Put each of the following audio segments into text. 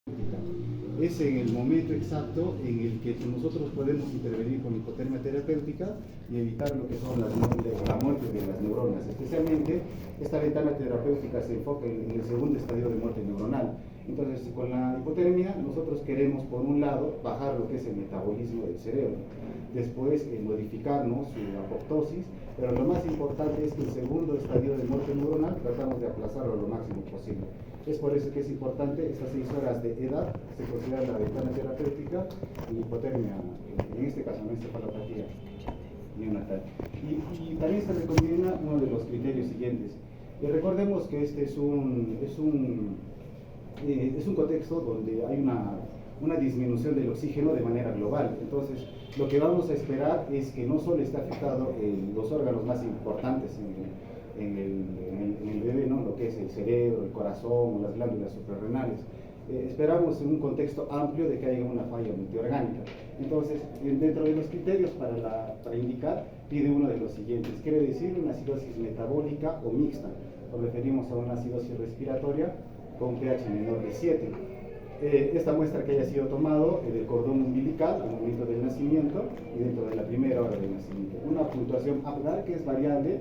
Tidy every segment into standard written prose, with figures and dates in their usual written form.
Es en el momento exacto en el que nosotros podemos intervenir con hipotermia terapéutica y evitar lo que son la muerte de las neuronas. Especialmente, esta ventana terapéutica se enfoca en el segundo estadio de muerte neuronal. Entonces, con la hipotermia, nosotros queremos, por un lado, bajar lo que es el metabolismo del cerebro, después modificarnos su apoptosis, pero lo más importante es que el segundo estadio de muerte neuronal tratamos de aplazarlo lo máximo posible. Es por eso que es importante estas 6 horas de edad, se considera la ventana terapéutica y hipotermia, en este caso, no encefalopatía neonatal. Y también se recomienda uno de los criterios siguientes. Recordemos que este es un contexto donde hay una disminución del oxígeno de manera global. Entonces, lo que vamos a esperar es que no solo esté afectado los órganos más importantes en el bebé, ¿no? Lo que es el cerebro, el corazón, las glándulas suprarrenales. Esperamos en un contexto amplio de que haya una falla multiorgánica. Entonces, dentro de los criterios para indicar, pide uno de los siguientes. Quiere decir una acidosis metabólica o mixta. Nos referimos a una acidosis respiratoria con pH menor de 7. Esta muestra que haya sido tomado del cordón umbilical al momento del nacimiento y dentro de la primera hora del nacimiento. Una puntuación APGAR que es variable,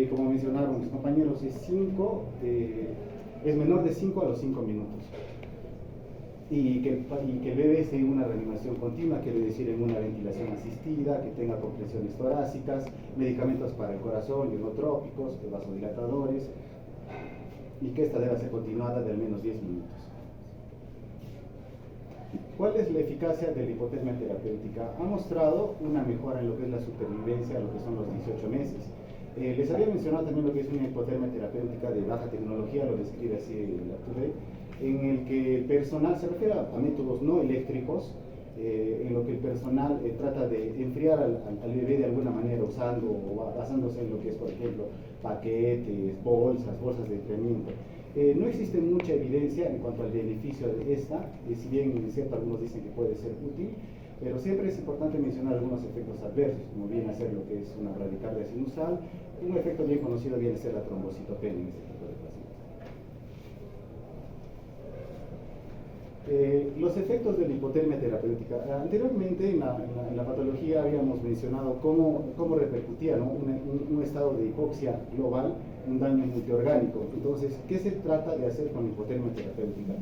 como mencionaron mis compañeros, es menor de 5 a los 5 minutos. Y que el bebé esté en una reanimación continua, quiere decir en una ventilación asistida, que tenga compresiones torácicas, medicamentos para el corazón, ionotrópicos, vasodilatadores, y que esta deba ser continuada de al menos 10 minutos. ¿Cuál es la eficacia de la hipotermia terapéutica? Ha mostrado una mejora en lo que es la supervivencia, lo que son los 18 meses. Les había mencionado también lo que es una hipotermia terapéutica de baja tecnología, lo describe así la UPTD, en el que el personal se refiere a métodos no eléctricos, en lo que el personal trata de enfriar al bebé de alguna manera usando o basándose en lo que es, por ejemplo, paquetes, bolsas de enfriamiento. No existe mucha evidencia en cuanto al beneficio de esta, si bien es cierto algunos dicen que puede ser útil, pero siempre es importante mencionar algunos efectos adversos, como viene a ser lo que es una bradicardia sinusal. Un efecto bien conocido viene a ser la trombocitopenia en este tipo de pacientes. Los efectos de la hipotermia terapéutica. Anteriormente en la patología habíamos mencionado cómo repercutía, ¿no? un estado de hipoxia global, un daño multiorgánico. Entonces, ¿qué se trata de hacer con la hipotermia terapéutica?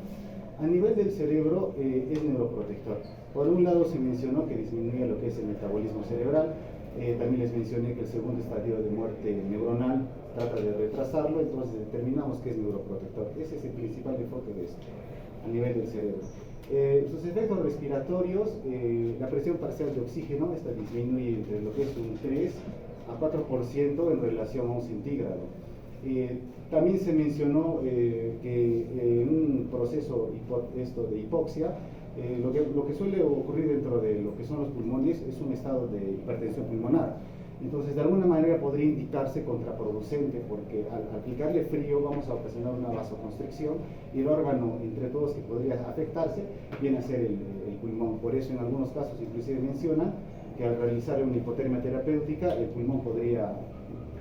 A nivel del cerebro es neuroprotector. Por un lado se mencionó que disminuye lo que es el metabolismo cerebral, también les mencioné que el segundo estadio de muerte neuronal trata de retrasarlo, entonces determinamos que es neuroprotector. Ese es el principal enfoque de esto, a nivel del cerebro. Sus efectos respiratorios, la presión parcial de oxígeno, esta disminuye entre lo que es un 3 a 4% en relación a un centígrado. También se mencionó que en un proceso de hipoxia, lo que suele ocurrir dentro de lo que son los pulmones es un estado de hipertensión pulmonar. Entonces, de alguna manera podría indicarse contraproducente, porque al aplicarle frío vamos a ocasionar una vasoconstricción y el órgano, entre todos, que podría afectarse, viene a ser el pulmón. Por eso, en algunos casos, inclusive menciona que al realizar una hipotermia terapéutica, el pulmón podría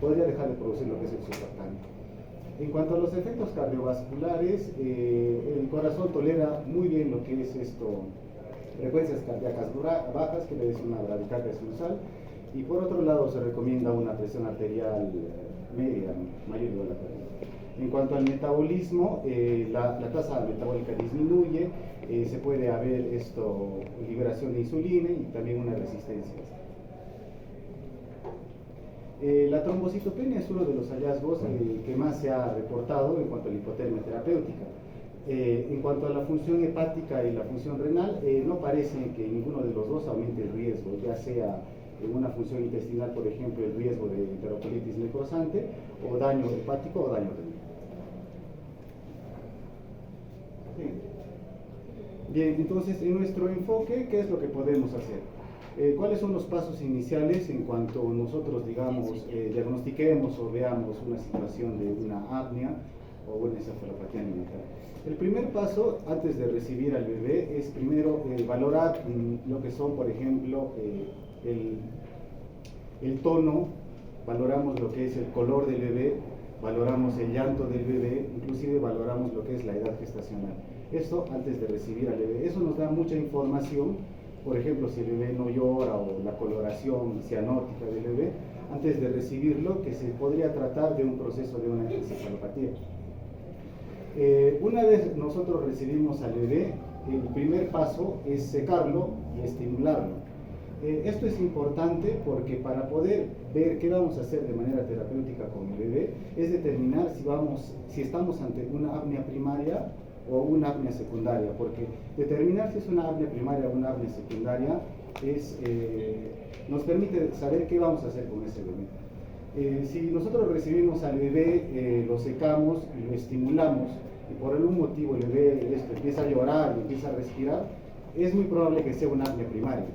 dejar de producir lo que es el surfactante. En cuanto a los efectos cardiovasculares, el corazón tolera muy bien lo que es frecuencias cardíacas bajas, que le decimos una bradicardia sinusal, y por otro lado se recomienda una presión arterial media, mayor o igual a 40. En cuanto al metabolismo, la tasa metabólica disminuye, se puede haber liberación de insulina y también una resistencia. La trombocitopenia es uno de los hallazgos que más se ha reportado en cuanto a la hipotermia terapéutica. En cuanto a la función hepática y la función renal, no parece que ninguno de los dos aumente el riesgo, ya sea en una función intestinal, por ejemplo, el riesgo de enterocolitis necrosante, o daño hepático o daño renal. Bien, entonces, en nuestro enfoque, ¿qué es lo que podemos hacer? ¿Cuáles son los pasos iniciales en cuanto nosotros, digamos, diagnostiquemos o veamos una situación de una apnea o una encefalopatía neonatal? El primer paso, antes de recibir al bebé, es primero valorar lo que son, por ejemplo, el tono, valoramos lo que es el color del bebé, valoramos el llanto del bebé, inclusive valoramos lo que es la edad gestacional. Esto antes de recibir al bebé. Eso nos da mucha información, por ejemplo, si el bebé no llora o la coloración cianótica del bebé, antes de recibirlo, que se podría tratar de un proceso de una encefalopatía. Una vez nosotros recibimos al bebé, el primer paso es secarlo y estimularlo. Esto es importante porque para poder ver qué vamos a hacer de manera terapéutica con el bebé es determinar si estamos ante una apnea primaria o una apnea secundaria, porque determinar si es una apnea primaria o una apnea secundaria nos permite saber qué vamos a hacer con ese bebé. Si nosotros recibimos al bebé, lo secamos y lo estimulamos, y por algún motivo el bebé empieza a llorar y empieza a respirar, es muy probable que sea una apnea primaria.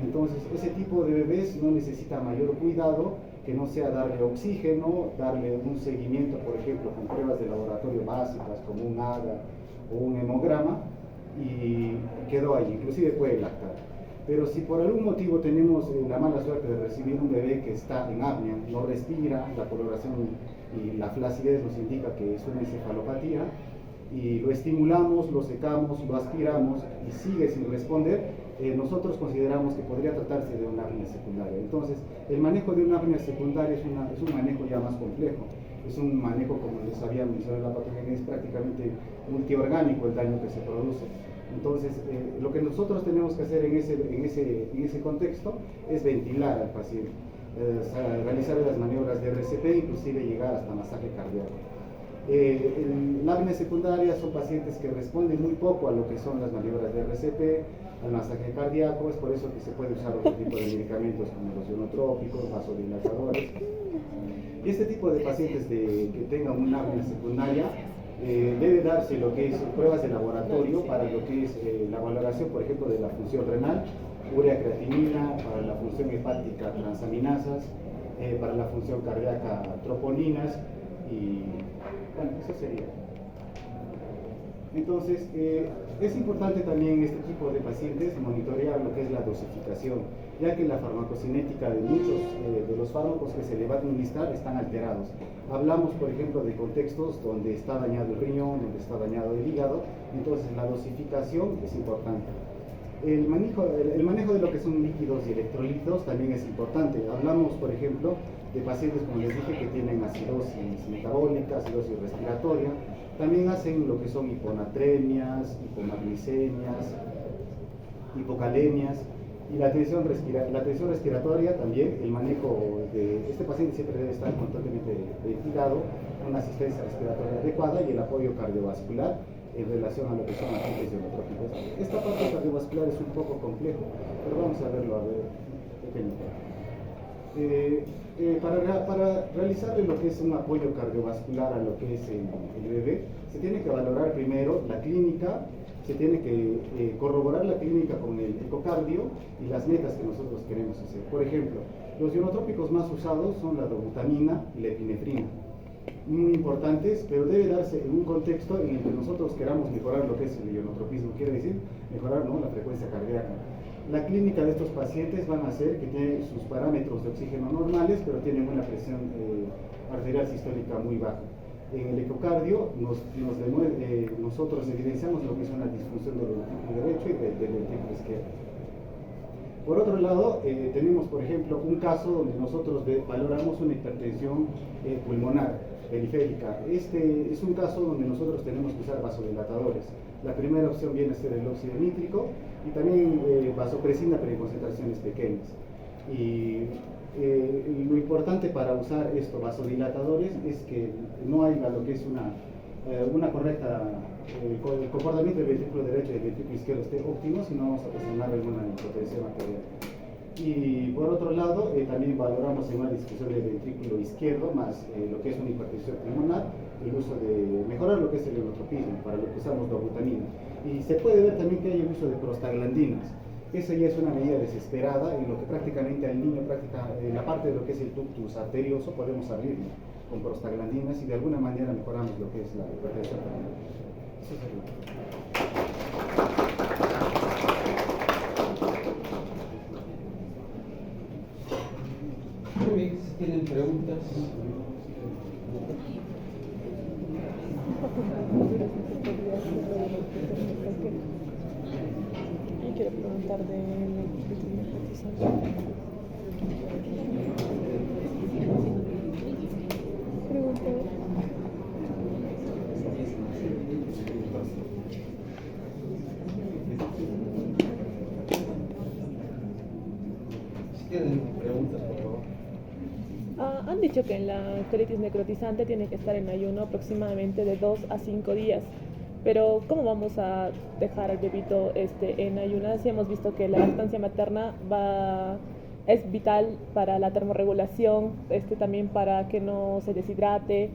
Entonces, ese tipo de bebés no necesita mayor cuidado, que no sea darle oxígeno, darle un seguimiento, por ejemplo, con pruebas de laboratorio básicas como un AGA o un hemograma, y quedó ahí, inclusive puede lactar. Pero si por algún motivo tenemos la mala suerte de recibir un bebé que está en apnea, no respira, la coloración y la flacidez nos indica que es una encefalopatía, y lo estimulamos, lo secamos, lo aspiramos y sigue sin responder, nosotros consideramos que podría tratarse de una apnea secundaria. Entonces, el manejo de una apnea secundaria es un manejo ya más complejo. Es un manejo, como les había mencionado, la patogenia es prácticamente multiorgánico el daño que se produce. Entonces, lo que nosotros tenemos que hacer en ese contexto es ventilar al paciente, realizar las maniobras de RCP, inclusive llegar hasta masaje cardíaco. La apnea secundaria son pacientes que responden muy poco a lo que son las maniobras de RCP, al masaje cardíaco. Es por eso que se puede usar otro tipo de medicamentos como los ionotrópicos, vasodilatadores. Y este tipo de pacientes que tengan una apnea secundaria debe darse lo que es pruebas de laboratorio para lo que es la valoración, por ejemplo, de la función renal, urea creatinina, para la función hepática transaminasas, para la función cardíaca troponinas, y bueno, eso sería. Entonces, es importante también en este tipo de pacientes monitorear lo que es la dosificación, ya que la farmacocinética de muchos de los fármacos que se le va a administrar están alterados. Hablamos, por ejemplo, de contextos donde está dañado el riñón, donde está dañado el hígado, entonces la dosificación es importante. El manejo de lo que son líquidos y electrolitos también es importante. Hablamos, por ejemplo, de pacientes, como les dije, que tienen acidosis metabólica, acidosis respiratoria. También hacen lo que son hiponatremias, hipomaglicemias, hipocalemias. Y la tensión respiratoria también, el manejo de este paciente siempre debe estar constantemente ventilado, una asistencia respiratoria adecuada y el apoyo cardiovascular en relación a lo que son agentes ionotrópicos. Esta parte cardiovascular es un poco complejo, pero vamos a verlo pequeño. Para realizar lo que es un apoyo cardiovascular a lo que es el bebé, se tiene que valorar primero la clínica, se tiene que corroborar la clínica con el ecocardio y las metas que nosotros queremos hacer. Por ejemplo, los ionotrópicos más usados son la dobutamina y la epinefrina, muy importantes, pero debe darse en un contexto en el que nosotros queramos mejorar lo que es el ionotropismo, quiere decir mejorar, ¿no?, la frecuencia cardíaca. La clínica de estos pacientes van a ser que tienen sus parámetros de oxígeno normales, pero tienen una presión arterial sistólica muy baja. En el ecocardio nosotros evidenciamos lo que es una disfunción del ventrículo derecho y del ventrículo izquierdo. Por otro lado, tenemos, por ejemplo, un caso donde nosotros valoramos una hipertensión pulmonar periférica. Este es un caso donde nosotros tenemos que usar vasodilatadores. La primera opción viene a ser el óxido nítrico y también vasopresina, pero en concentraciones pequeñas. Y lo importante para usar estos vasodilatadores es que no haya lo que es una correcta el comportamiento del ventrículo derecho y del ventrículo izquierdo esté óptimo, si no vamos a ocasionar alguna hipotensión arterial. Y por otro lado, también valoramos en una discusión del ventrículo izquierdo, más lo que es una hipertensión pulmonar, el uso de mejorar lo que es el ionotropismo, para lo que usamos dobutamina. Y se puede ver también que hay el uso de prostaglandinas. Eso ya es una medida desesperada en lo que prácticamente al niño, la parte de lo que es el ductus arterioso, podemos abrirlo con prostaglandinas y de alguna manera mejoramos lo que es la hipertensión pulmonar. Eso sería. Muy bien, si tienen preguntas. preguntar de nefritis necrotizante. Pregunta. Si tienen preguntas, por favor. Han dicho que en la colitis necrotizante tiene que estar en ayuno aproximadamente de 2 a 5 días. Pero ¿cómo vamos a dejar al bebito en ayunas? Si hemos visto que la lactancia materna es vital para la termorregulación, también para que no se deshidrate,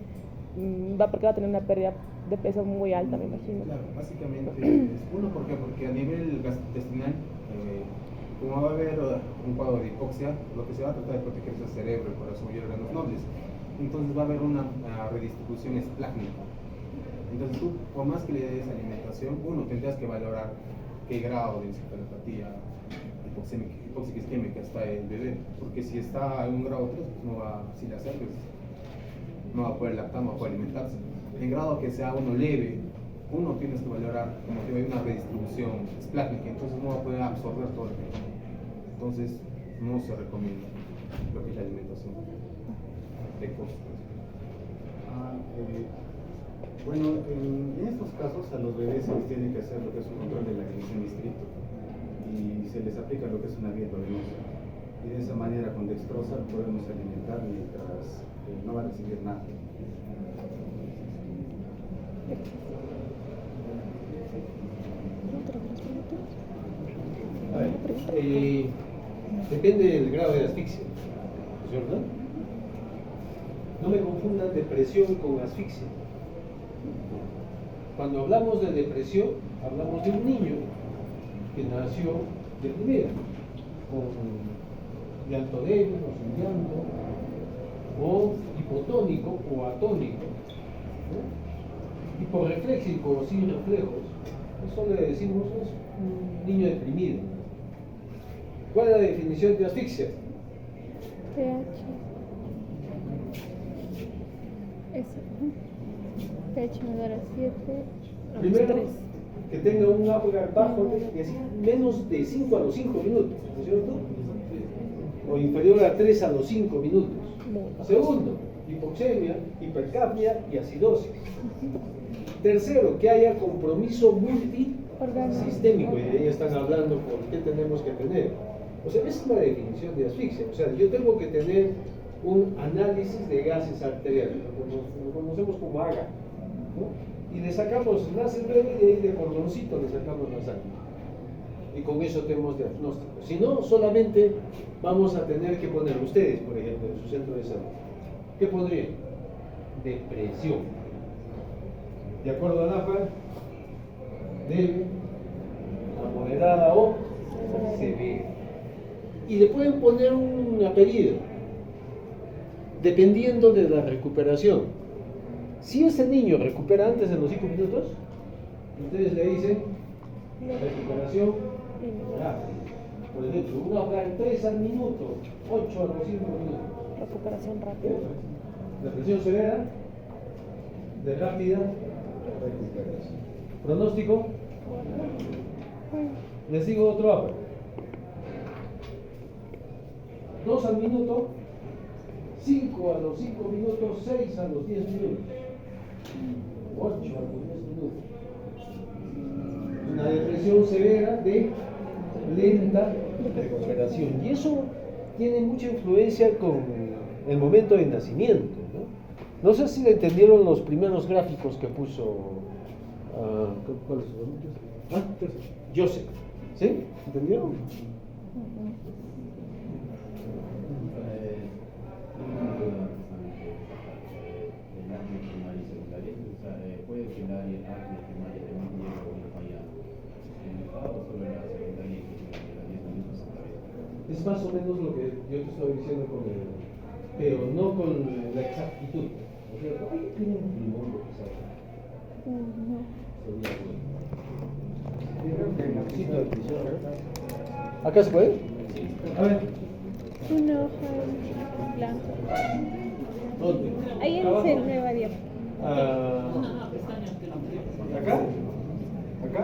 porque va a tener una pérdida de peso muy alta, me imagino. Claro, básicamente es uno, ¿por qué? Porque a nivel gastrointestinal, como va a haber un cuadro de hipoxia, lo que se va a tratar de proteger es el cerebro, el corazón y órganos nobles. Entonces va a haber una redistribución esplácnica. Entonces tú, por más que le des alimentación, uno tendrías que valorar qué grado de encefalopatía hipóxica isquémica está el bebé, porque si está en un grado 3, pues no va, si le acerques, no va a poder lactar, no va a poder alimentarse. En grado que sea uno leve, uno tienes que valorar como que hay una redistribución esplácnica, entonces no va a poder absorber todo el peso. Entonces no se recomienda lo que es la alimentación de costo. Bueno, en estos casos a los bebés se les tiene que hacer lo que es un control de la glicemia estricto y se les aplica lo que es una dieta venosa. Y de esa manera con dextrosa podemos alimentar mientras no va a recibir nada. A ver, depende del grado de asfixia, ¿no es cierto? No me confundan depresión con asfixia. Cuando hablamos de depresión, hablamos de un niño que nació de primera, con llanto débil o sin llanto, o hipotónico o atónico, ¿no? Hiporrefléxico o sin reflejos. Eso le decimos es un niño deprimido. ¿Cuál es la definición de asfixia? pH. Eso. pH menor a 7. Primero, que tenga un Apgar bajo de menos de 5 a los 5 minutos, ¿no es cierto? O inferior a 3 a los 5 minutos. Segundo, hipoxemia, hipercapnia y acidosis. Tercero, que haya compromiso multisistémico, y de ahí están hablando por qué tenemos que tener. O sea, esa es la definición de asfixia. O sea, yo tengo que tener un análisis de gases arteriales, lo conocemos como AGA, ¿no? Y le sacamos la sangre y de ahí de cordoncito le sacamos la sangre. Y con eso tenemos diagnóstico. Si no, solamente vamos a tener que poner ustedes, por ejemplo, en su centro de salud. ¿Qué pondrían? Depresión. De acuerdo al APA, leve, a moderada o severa. Y le pueden poner un apellido, dependiendo de la recuperación. Si ese niño recupera antes de los 5 minutos, ustedes le dicen recuperación rápida. Por ejemplo, un Apgar 3 al minuto, 8 a los 5 minutos. Recuperación rápida. La presión severa, de rápida recuperación. Pronóstico. Les digo otro Apgar. 2 al minuto, 5 a los 5 minutos, 6 a los 10 minutos, 8 a los 10 minutos. Una depresión severa de lenta recuperación. Y eso tiene mucha influencia con el momento de nacimiento, ¿no? No sé si le entendieron los primeros gráficos que puso ¿cuál es su nombre? Joseph. ¿Sí? ¿Entendieron? Puede que el área primaria también llegue a una falla en el estado o solo en la secundaria que la 10 minutos a la vez. Es más o menos lo que yo te estoy diciendo con el, pero no con la exactitud. ¿No es cierto? Ay, tiene un limón lo que sabe. No. Sería bueno. ¿Acá se puede? A ver. Una hoja blanca. ¿Dónde? Ahí en ¿Abajo? el nueva diapo. ¿Acá? ¿Acá?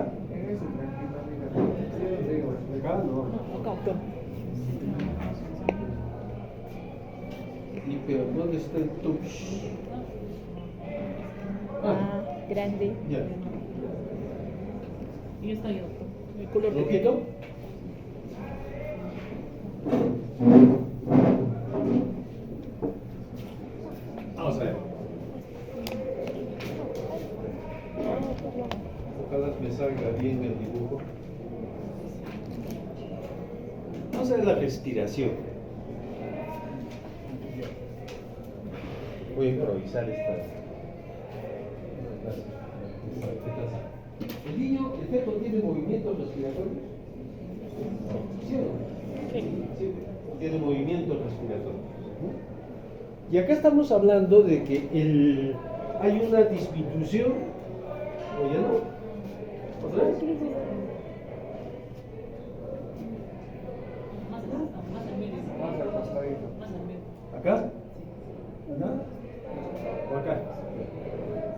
¿Acá? no. Acá, acá. Y pero ¿dónde está el touch? Ah, grande. Ya. Y está ahí, doctor. El color ¿Lo que quito? Vamos a ver. Ojalá me salga bien el dibujo. Vamos a ver la respiración. Voy a improvisar esta. ¿El niño, el feto, tiene movimientos respiratorios? ¿Sí o no? Sí. Sí, tiene movimientos respiratorios. Y acá estamos hablando de que hay una disminución. ¿O ya no? ¿Otra vez? ¿Acá? ¿Nada? ¿O acá?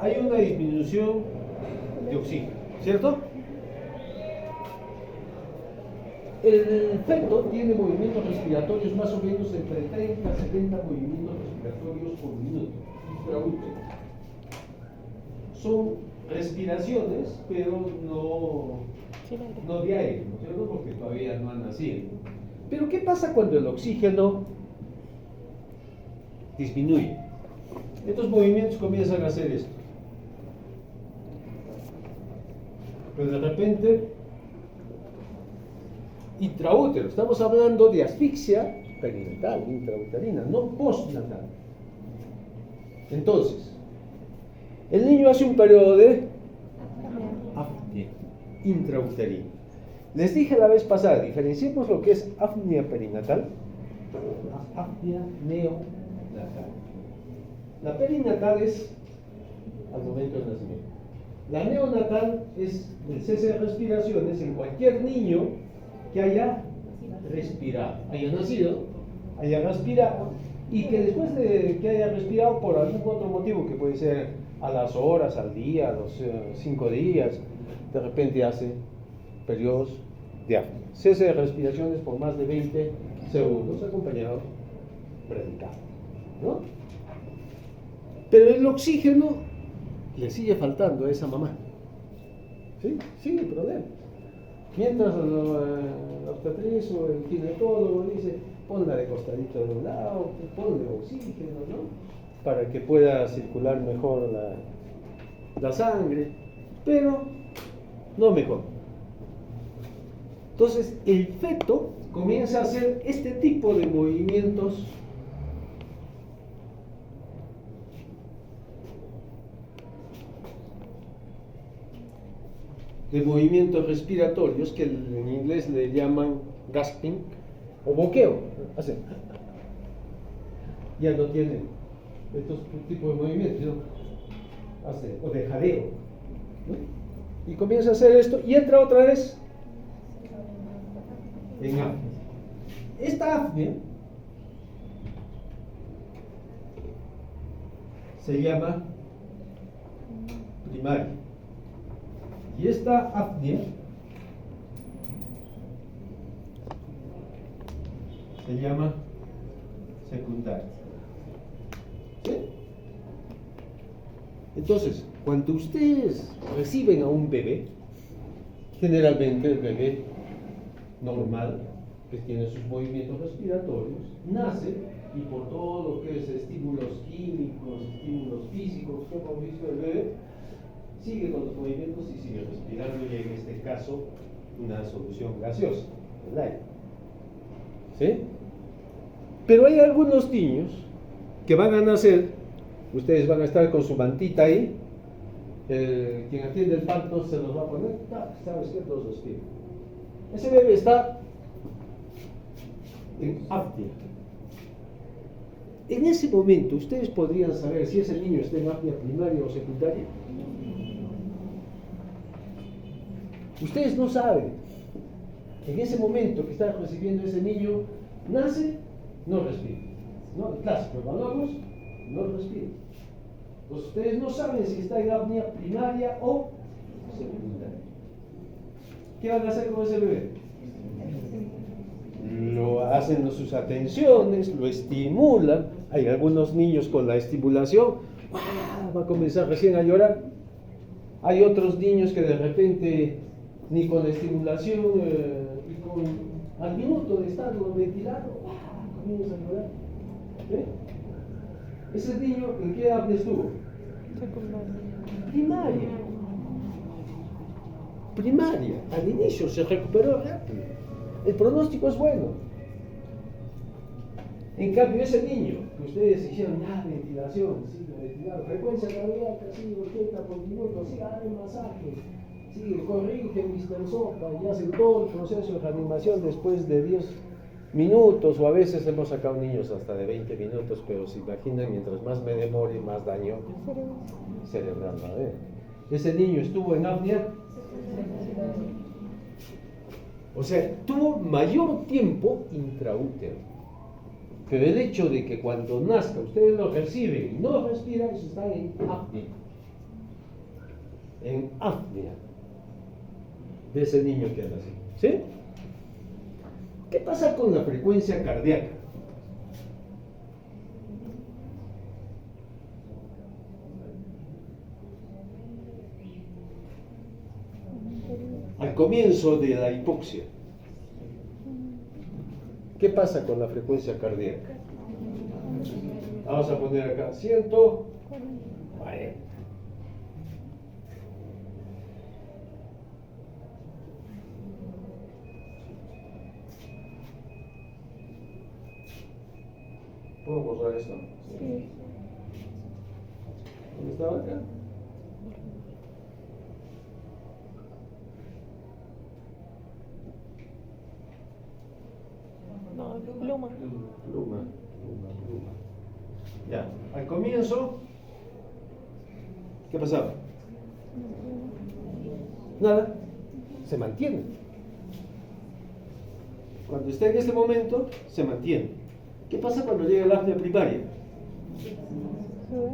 Hay una disminución de oxígeno, ¿cierto? El feto tiene movimientos respiratorios más o menos entre 30 a 70 movimientos respiratorios por minuto, intraútero. Son respiraciones, pero no de aire, ¿no es cierto? Porque todavía no han nacido. Pero ¿qué pasa cuando el oxígeno disminuye? Estos movimientos comienzan a hacer esto. Pero de repente, intraútero, estamos hablando de asfixia perinatal, intrauterina, no postnatal. Entonces, el niño hace un periodo de apnea intrauterina. Les dije la vez pasada, diferenciemos lo que es apnea perinatal, apnea neonatal. La perinatal es al momento del nacimiento. La neonatal es el cese de respiraciones en cualquier niño que haya respirado, haya nacido, haya respirado y que después de que haya respirado por algún otro motivo, que puede ser a las horas, al día, a los 5 días, de repente hace periodos de apnea. Cese de respiraciones por más de 20 segundos, acompañado predicado, ¿no? Pero el oxígeno le sigue faltando a esa mamá. ¿Sí? Sigue el problema. Mientras el obstetriz o el ginecólogo dice, ponla de costadito de un lado, ponle oxígeno, ¿no? Para que pueda circular mejor la sangre, pero no mejor. Entonces el feto comienza a hacer este tipo de movimientos respiratorios que en inglés le llaman gasping o boqueo. Hacen. Ya no tiene estos tipos de movimientos, ¿no? Hace, o de jadeo, ¿no? Y comienza a hacer esto y entra otra vez en apnea. Esta apnea se llama primaria. Y esta apnea se llama secundaria. ¿Sí? Entonces, cuando ustedes reciben a un bebé, generalmente el bebé normal, que tiene sus movimientos respiratorios, nace y por todo lo que es estímulos químicos, estímulos físicos que hemos visto del bebé, sigue con los movimientos y sigue respirando, y en este caso una solución gaseosa, el aire. ¿Sí? Pero hay algunos niños que van a nacer, ustedes van a estar con su mantita ahí, quien atiende el parto se los va a poner, ¿sabes qué? Los respira. Ese bebé está en apnea. En ese momento, ¿ustedes podrían saber si ese niño está en apnea primaria o secundaria? Ustedes no saben. En ese momento que está recibiendo ese niño, nace, no respira. ¿No? El clásico, evaluamos, no respira. Entonces, ustedes no saben si está en apnea primaria o secundaria. ¿Qué van a hacer con ese bebé? lo hacen sus atenciones, lo estimulan. Hay algunos niños con la estimulación, ¡guau!, va a comenzar recién a llorar. Hay otros niños que de repente ni con la estimulación y con al minuto de estarlo ventilando, ¡guau!, comienza a llorar. ¿Eh? Ese niño, ¿en qué edad estuvo? Primaria. Primaria. Al inicio se recuperó rápido. El pronóstico es bueno. En cambio, ese niño que ustedes hicieron ventilación, sí, ventilar, frecuencia cardíaca, sí, 80 por minuto, sí, hay masaje, sí, corrige Mr. Sopa y hacen todo el proceso de reanimación después de 10 minutos, o a veces hemos sacado niños hasta de 20 minutos, pero se imaginan, mientras más me demore, más daño cerebral va a haber. Ese niño estuvo en apnea, o sea, tuvo mayor tiempo intraútero. Pero el hecho de que cuando nazca ustedes lo reciben y no respiran, eso está en apnea. En apnea de ese niño que anda así. ¿Sí? ¿Qué pasa con la frecuencia cardíaca? Al comienzo de la hipoxia, ¿qué pasa con la frecuencia cardíaca? Vamos a poner acá 100. Vale. ¿Puedo borrar esto? Sí. ¿Dónde estaba acá? No, pluma. Pluma. Ya, al comienzo, ¿qué pasaba? Nada, se mantiene. Cuando esté en este momento, se mantiene. ¿Qué pasa cuando llega la apnea primaria? Sube.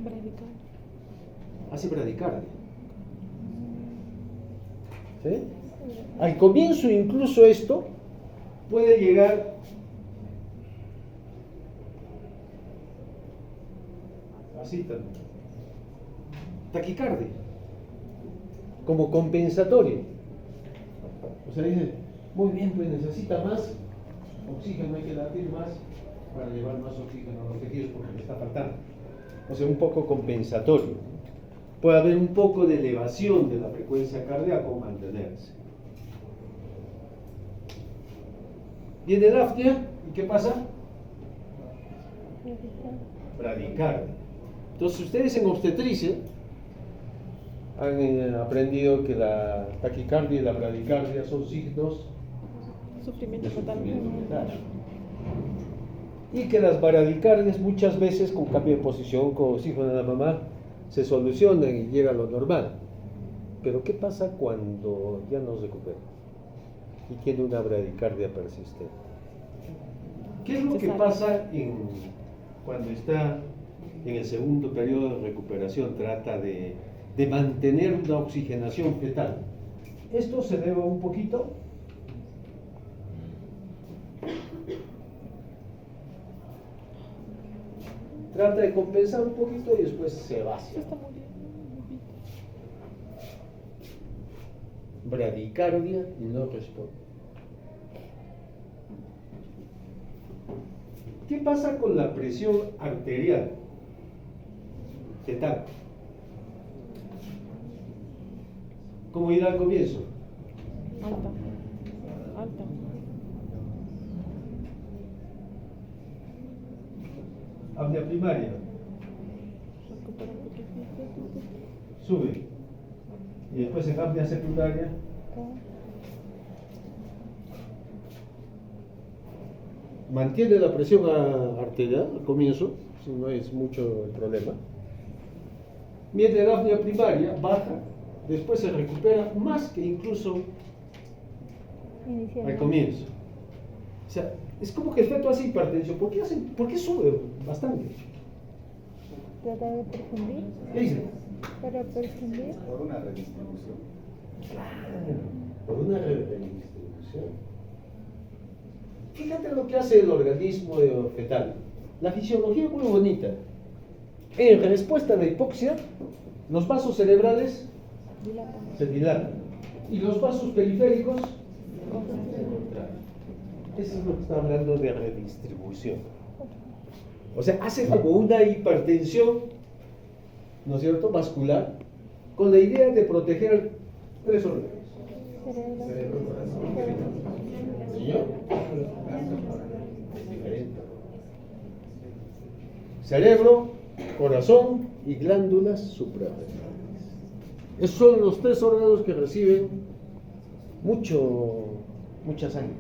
Bradicardia. Hace bradicardia. ¿Sí? Al comienzo, incluso esto puede llegar así también. Taquicardia, como compensatorio. O sea, dice, muy bien, pues necesita más oxígeno, hay que latir más para llevar más oxígeno a los tejidos porque le está faltando. O sea, un poco compensatorio. Puede haber un poco de elevación de la frecuencia cardíaca o mantenerse. Viene la apnea, ¿y qué pasa? Bradicardia. Entonces, ustedes en obstetricia han aprendido que la taquicardia y la bradicardia son signos Sufrimiento de total. sufrimiento fetal. Y que las bradicardias muchas veces con cambio de posición, con oxígeno de la mamá, se solucionan y llega a lo normal. Pero ¿qué pasa cuando ya no recupera y tiene una bradicardia persistente? ¿Qué es lo que pasa cuando está en el segundo periodo de recuperación? Trata de mantener una oxigenación fetal. Esto se eleva un poquito. Trata de compensar un poquito y después se vacía. Está muriendo. Bradicardia y no responde. ¿Qué pasa con la presión arterial fetal? ¿Cómo irá al comienzo? Alta. Alta. Apnea primaria, Recupera un poquito. sube. Y después en apnea secundaria, mantiene la presión arterial al comienzo, si no es mucho el problema. Mientras la apnea primaria baja, después se recupera más que incluso al comienzo. O sea, es como que el feto hace hipertensión. ¿Por qué sube bastante? Trata de perfundir. ¿Qué dice? Para perfundir. Por una redistribución. Claro, por una redistribución. Fíjate lo que hace el organismo fetal. La fisiología es muy bonita. En respuesta a la hipoxia, los vasos cerebrales se dilatan y los vasos periféricos eso es lo que está hablando de redistribución. O sea, hace como una hipertensión, ¿no es cierto?, vascular, con la idea de proteger 3 órganos. Cerebro, corazón. ¿Señor? Cerebro, corazón y glándulas suprarrenales. Esos son los 3 órganos que reciben mucha sangre,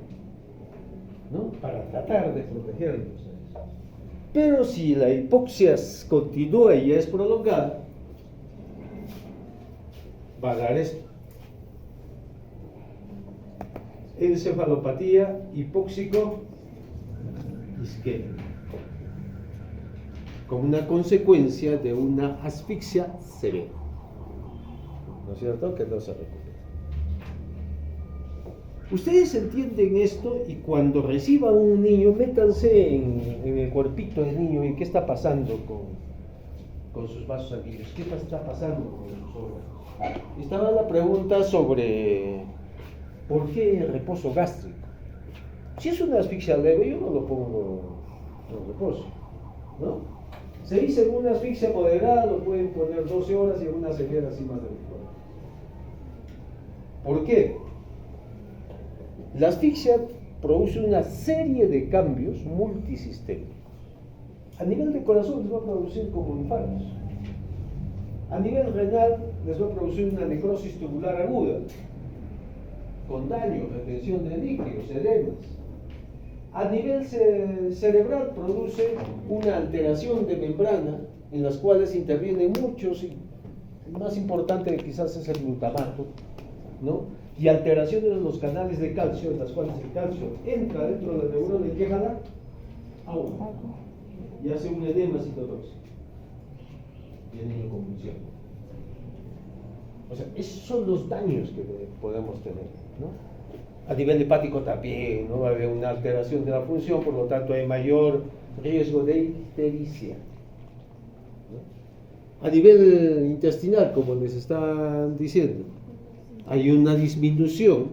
¿no? Para tratar de protegerlos. Pero si la hipoxia continúa y ya es prolongada, va a dar esto: encefalopatía hipóxico isquémica, como una consecuencia de una asfixia severa, ¿no es cierto?, que no se recupera. Ustedes entienden esto y cuando reciban un niño, métanse en el cuerpito del niño y qué está pasando con sus vasos sanguíneos, qué está pasando con sus órganos. Estaba la pregunta sobre ¿por qué el reposo gástrico? Si es una asfixia leve, yo no lo pongo en reposo, ¿no? Se dice en una asfixia moderada lo pueden poner 12 horas y en una severa así más de 24 horas. ¿Por qué? La asfixia produce una serie de cambios multisistémicos. A nivel de corazón les va a producir como infartos. A nivel renal les va a producir una necrosis tubular aguda, con daño, retención de líquidos, edemas. A nivel cerebral produce una alteración de membrana en las cuales intervienen muchos, y el más importante quizás es el glutamato, ¿no? Y alteraciones en los canales de calcio, en las cuales el calcio entra dentro de la neurona y ¿qué jala? Agua. Y hace un edema citotóxico. Viene en convulsión. O sea, esos son los daños que podemos tener, ¿no? A nivel hepático también, ¿no? Va a haber una alteración de la función, por lo tanto hay mayor riesgo de ictericia, ¿no? A nivel intestinal, como les están diciendo, hay una disminución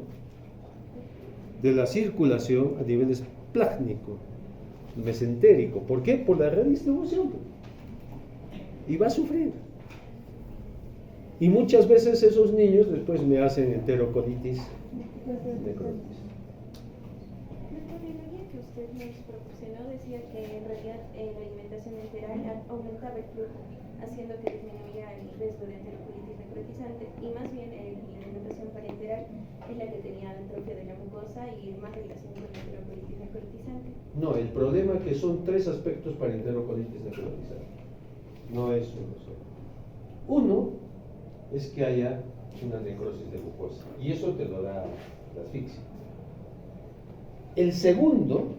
de la circulación a nivel esplácnico, mesentérico. ¿Por qué? Por la redistribución. Y va a sufrir. Y muchas veces esos niños después me hacen enterocolitis necrotis. La terminología que usted nos proporcionó decía que en realidad la alimentación enteral aumentaba el flujo, haciendo que disminuya el riesgo de enterocolitis necrotizante, y más bien la alimentación parenteral es la que tenía atrofia de la mucosa y más relación con la enterocolitis necrotizante. No, el problema es que son 3 aspectos para enterocolitis necrotizante. No es uno solo. Uno es que haya una necrosis de mucosa, y eso te lo da la asfixia. El segundo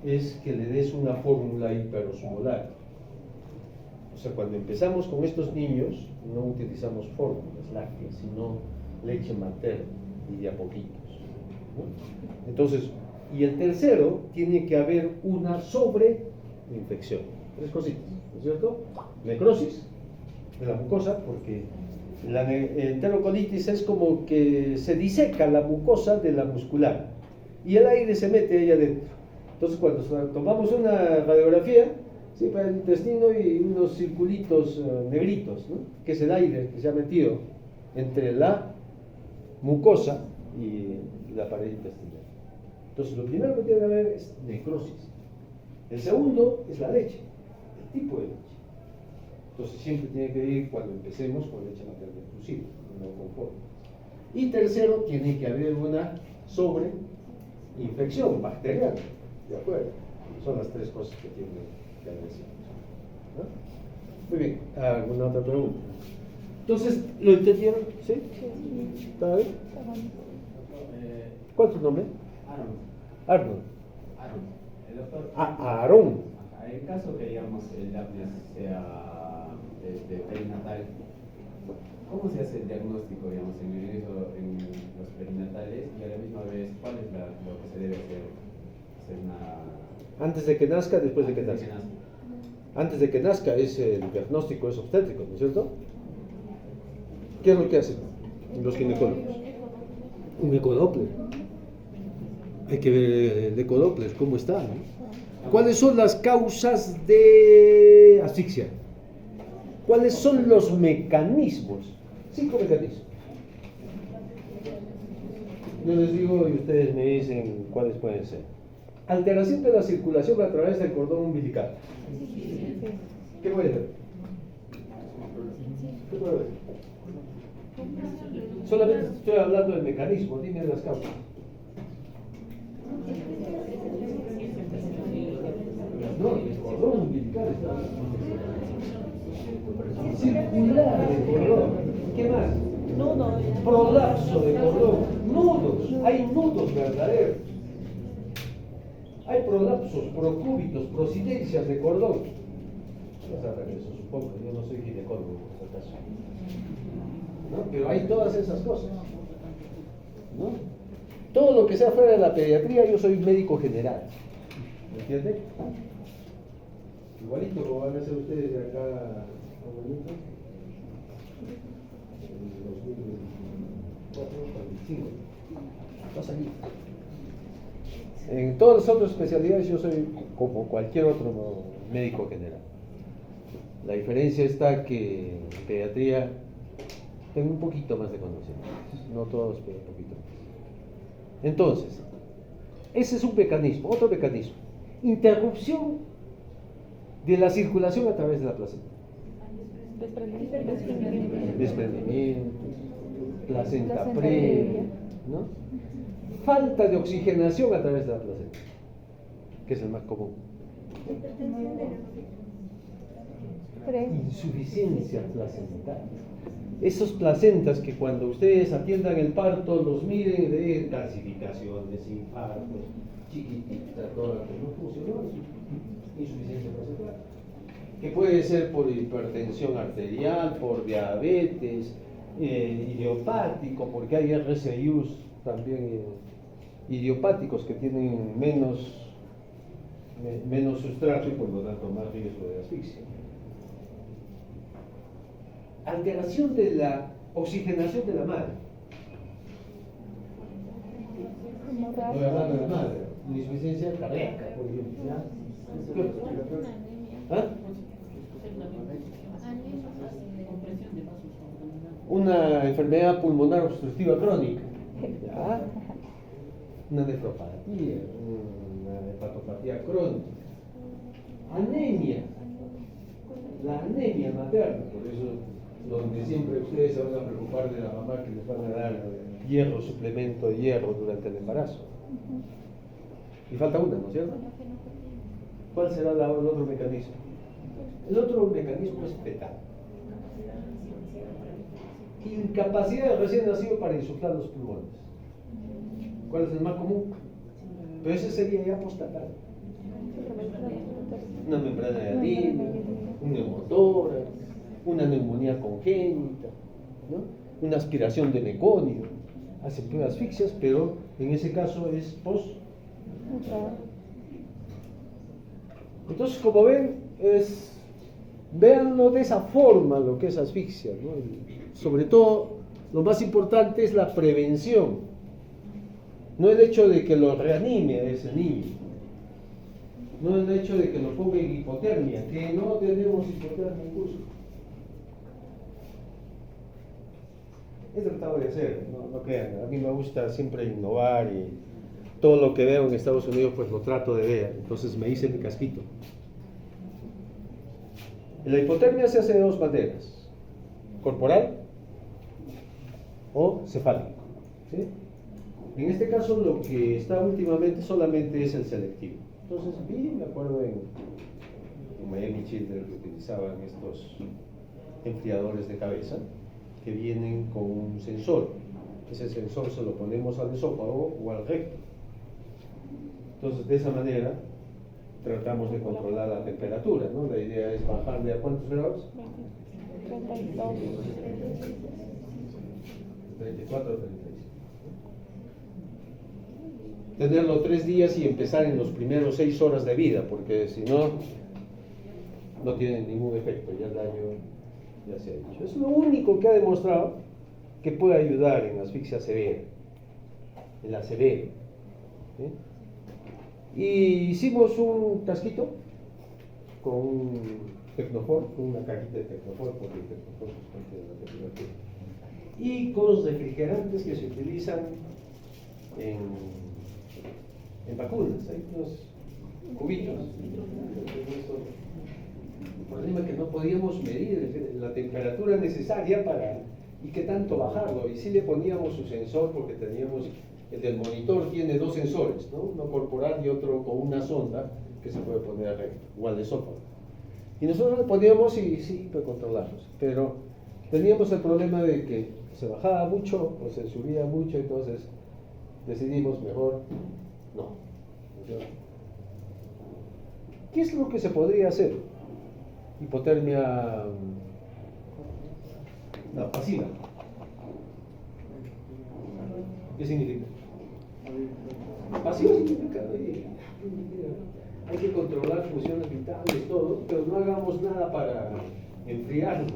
es que le des una fórmula hiperosmolar. O sea, cuando empezamos con estos niños, no utilizamos fórmulas lácteas, sino leche materna y de a poquitos, ¿no? Entonces, y el tercero, tiene que haber una sobreinfección. 3 cositas, ¿no es cierto? Necrosis de la mucosa, porque la enterocolitis es como que se diseca la mucosa de la muscular y el aire se mete ahí adentro. Entonces, cuando tomamos una radiografía, sí, para el intestino y unos circulitos negritos, ¿no?, que es el aire que se ha metido entre la mucosa y la pared intestinal. Entonces, lo primero que tiene que haber es necrosis. El segundo es la leche, el tipo de leche. Entonces, siempre tiene que ir, cuando empecemos, con leche materna exclusiva, no con fórmulas. Y tercero, tiene que haber una sobreinfección bacteriana, ¿de acuerdo? Son las 3 cosas que tiene que haber, ¿no? Muy bien, ¿alguna otra pregunta? Entonces, ¿lo entendieron? ¿Sí? ¿Está bien? ¿Cuál es tu nombre? Arnold. El doctor. Aarón. En caso que, digamos, el apnea sea perinatal, ¿cómo se hace el diagnóstico, digamos, en los perinatales, y a la misma vez cuál es la Antes de que nazca, después de que nazca. Antes de que nazca es el diagnóstico, es obstétrico, ¿no es cierto? ¿Qué es lo que hacen los ginecólogos? Un ecodoppler. Hay que ver el ecodoppler, cómo está, ¿no? ¿Cuáles son las causas de asfixia? ¿Cuáles son los mecanismos? 5 mecanismos. Yo les digo y ustedes me dicen cuáles pueden ser. Alteración de la circulación a través del cordón umbilical. ¿Qué puede ser? ¿Qué puede ser? Solamente estoy hablando del mecanismo, dime las causas. No, el cordón umbilical está circular de cordón. ¿Qué más? Nudo. Prolapso de cordón. Nudos. Hay nudos verdaderos. Hay prolapsos, procúbitos, prosidencias de cordón. Ya saben eso, supongo. Yo no soy ginecólogo, por si acaso. ¿No? Pero hay todas esas cosas. ¿No? Todo lo que sea fuera de la pediatría, yo soy médico general. ¿Me entienden? Igualito como van a hacer ustedes de acá a un momento. En 2024, 2025. Va a salir. En todas las otras especialidades yo soy como cualquier otro médico general. La diferencia está que en pediatría tengo un poquito más de conocimientos, no todos, pero un poquito más. Entonces, ese es un mecanismo. Otro mecanismo: interrupción de la circulación a través de la placenta. Desprendimiento, placenta previa, ¿no? Falta de oxigenación a través de la placenta, que es el más común. Insuficiencia placental. Esos placentas que cuando ustedes atiendan el parto los miden de calcificaciones, infartos, chiquititas, todas las que no funcionó, insuficiencia placental. Que puede ser por hipertensión arterial, por diabetes, idiopático, porque hay RCIUs también idiopáticos que tienen menos sustrato y por lo tanto más riesgo de asfixia. Alteración de la oxigenación de la madre. Estoy hablando de la madre, insuficiencia cardíaca, por ejemplo. ¿Ah? Una enfermedad pulmonar obstructiva crónica. ¿Ya? Una nefropatía, una hepatopatía crónica. Anemia. La anemia materna, por eso donde siempre ustedes se van a preocupar de la mamá que les van a dar hierro, suplemento de hierro durante el embarazo. Y falta una, ¿no es cierto? ¿Cuál será el otro mecanismo? El otro mecanismo es fetal. Incapacidad del recién nacido para insuflar los pulmones. ¿Cuál es el más común? Pero ese sería ya postnatal. Una membrana de adenina, un neumotórax, una neumonía congénita, ¿no? Una aspiración de meconio. Hacen asfixias, pero en ese caso es post. Entonces, como ven, véanlo de esa forma lo que es asfixia, ¿no? Y sobre todo, lo más importante es la prevención, no el hecho de que lo reanime a ese niño, no el hecho de que lo ponga en hipotermia, que no tenemos hipotermia en curso. He tratado de hacer, no crean, a mí me gusta siempre innovar y todo lo que veo en Estados Unidos pues lo trato de ver, entonces me hice mi casquito. La hipotermia se hace de dos maneras: corporal o cefálico, ¿sí? En este caso lo que está últimamente solamente es el selectivo. Entonces vi, me acuerdo en Miami Children que utilizaban estos enfriadores de cabeza que vienen con un sensor. Ese sensor se lo ponemos al esófago o al recto. Entonces de esa manera tratamos de controlar la temperatura, ¿no? La idea es bajarle a ¿cuántos grados? 32. 34 o 35. tenerlo 3 días y empezar en los primeros 6 horas de vida, porque si no, no tiene ningún efecto, ya el daño ya se ha hecho. Es lo único que ha demostrado que puede ayudar en asfixia severa, en la severa. ¿Sí? Y hicimos un casquito con un Tecnofor, con una cajita de Tecnofor, porque el Tecnofor es parte de la temperatura. Y con los refrigerantes que se utilizan en vacunas, hay unos cubitos. El problema es que no podíamos medir la temperatura necesaria para y qué tanto bajarlo. Y sí le poníamos su sensor, porque teníamos, el del monitor tiene 2 sensores, ¿no? Uno corporal y otro con una sonda que se puede poner arriba, igual de software. Y nosotros le poníamos y sí, pues controlarlos. Pero teníamos el problema de que se bajaba mucho o se subía mucho, entonces decidimos mejor no. ¿Qué es lo que se podría hacer? Hipotermia pasiva. ¿Qué significa? Pasiva significa hay que controlar funciones vitales, todo, pero no hagamos nada para enfriarlo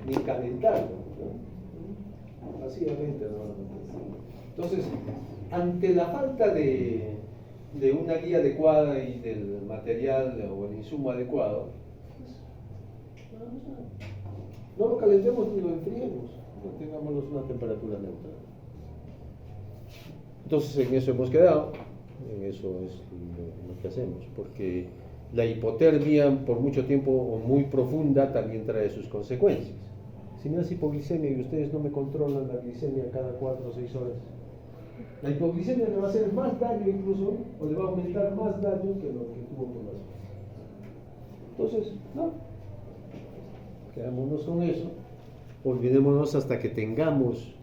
ni calentarlo, ¿no? Pasivamente, ¿no? Entonces, ante la falta de una guía adecuada y del material o el insumo adecuado, no lo calentemos ni lo enfriemos, mantengámoslos a una temperatura neutral. Entonces en eso hemos quedado, en eso es lo que hacemos, porque la hipotermia por mucho tiempo o muy profunda también trae sus consecuencias. Si me hace hipoglicemia y ustedes no me controlan la glicemia cada 4 o 6 horas, la hipoglicemia le va a hacer más daño incluso, o le va a aumentar más daño que lo que tuvo por las otras. Entonces, no, quedémonos con eso, olvidémonos hasta que tengamos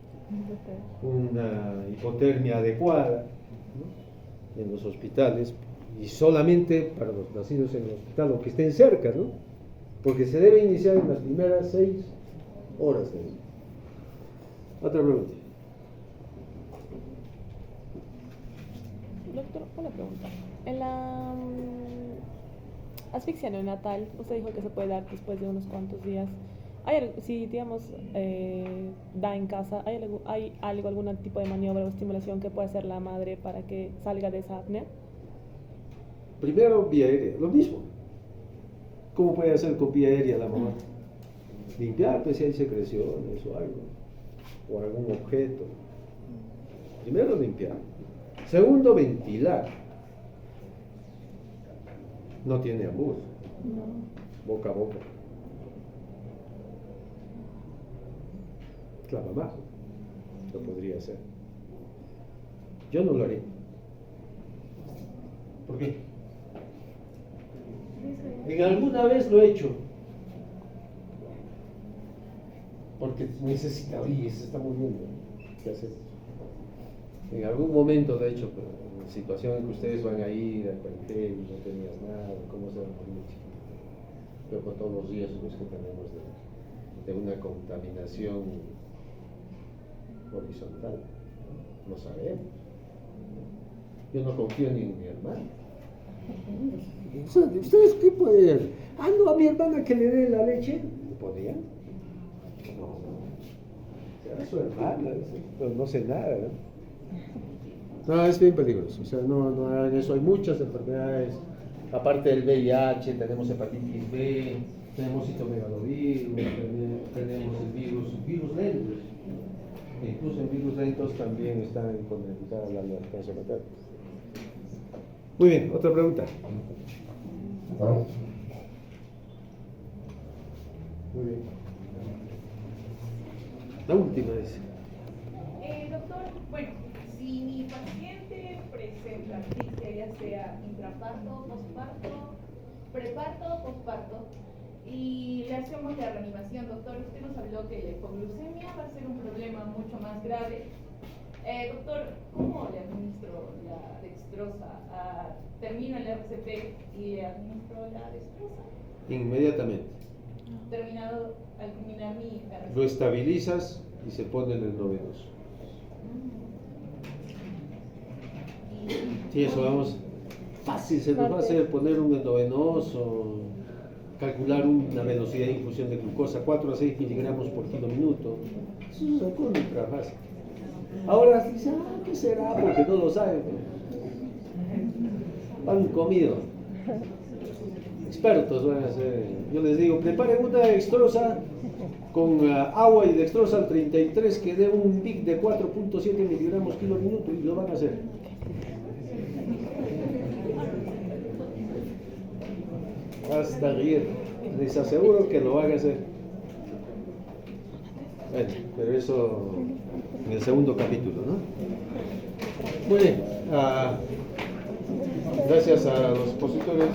una hipotermia adecuada, ¿no?, en los hospitales, y solamente para los nacidos en el hospital o que estén cerca, ¿no?, porque se debe iniciar en las primeras 6 horas de vida. Otra pregunta. Doctor, una pregunta. En la asfixia neonatal, usted dijo que se puede dar después de unos cuantos días. Si, digamos, da en casa, ¿hay algún tipo de maniobra o estimulación que puede hacer la madre para que salga de esa apnea? Primero, vía aérea, lo mismo. ¿Cómo puede hacer con vía aérea la mamá? Limpiar, pues si hay secreciones o algo, o algún objeto. Primero, limpiar. Segundo, ventilar. No tiene ambos. No. Boca a boca. La mamá lo podría hacer. Yo no lo haré. ¿Por qué? En alguna vez lo he hecho. Porque necesita, oye, se está muriendo. ¿Qué hacer? En algún momento, de hecho, pero en situación en que ustedes van a ir al periférico y no tenías nada, ¿cómo se va a morir? Pero con todos los riesgos que tenemos de una contaminación horizontal, no sabemos. Yo no confío ni en mi hermana. ¿Ustedes qué pueden? No, a mi hermana que le dé la leche. ¿Podían? No. Será su hermana, pero no sé nada, ¿no? No, es bien peligroso. O sea, no hagan eso. Hay muchas enfermedades. Aparte del VIH, tenemos hepatitis B, tenemos citomegalovirus, tenemos el virus lentos. Incluso en virus lentos también están contraindicadas la lactancia materna. Muy bien, otra pregunta. Muy bien. La última es. Doctor, bueno, si mi paciente presenta asfixia, ya sea intraparto, posparto, preparto, posparto, y le hacemos la reanimación, doctor, usted nos habló que la hipoglucemia va a ser un problema mucho más grave. Doctor, ¿cómo le administro la dextrosa? ¿Termino el RCP y le administro la dextrosa? Inmediatamente. Terminado, al culminar mi RCP. Lo estabilizas y se pone en el 9-2. Y Sí, eso vamos. Fácil se nos va a hacer poner un endovenoso, calcular una velocidad de infusión de glucosa, 4 a 6 miligramos por kilo minuto. Eso es ultra fácil. Ahora dice, ¿qué será? Porque no lo saben. Pan comido. Expertos van a ser. Yo les digo, preparen una dextrosa con agua y dextrosa al 33 que dé un pic de 4.7 miligramos kilo minuto y lo van a hacer. Hasta rir. Les aseguro que lo van a hacer. Bueno, pero eso en el segundo capítulo, ¿no? Muy bien. Gracias a los expositores.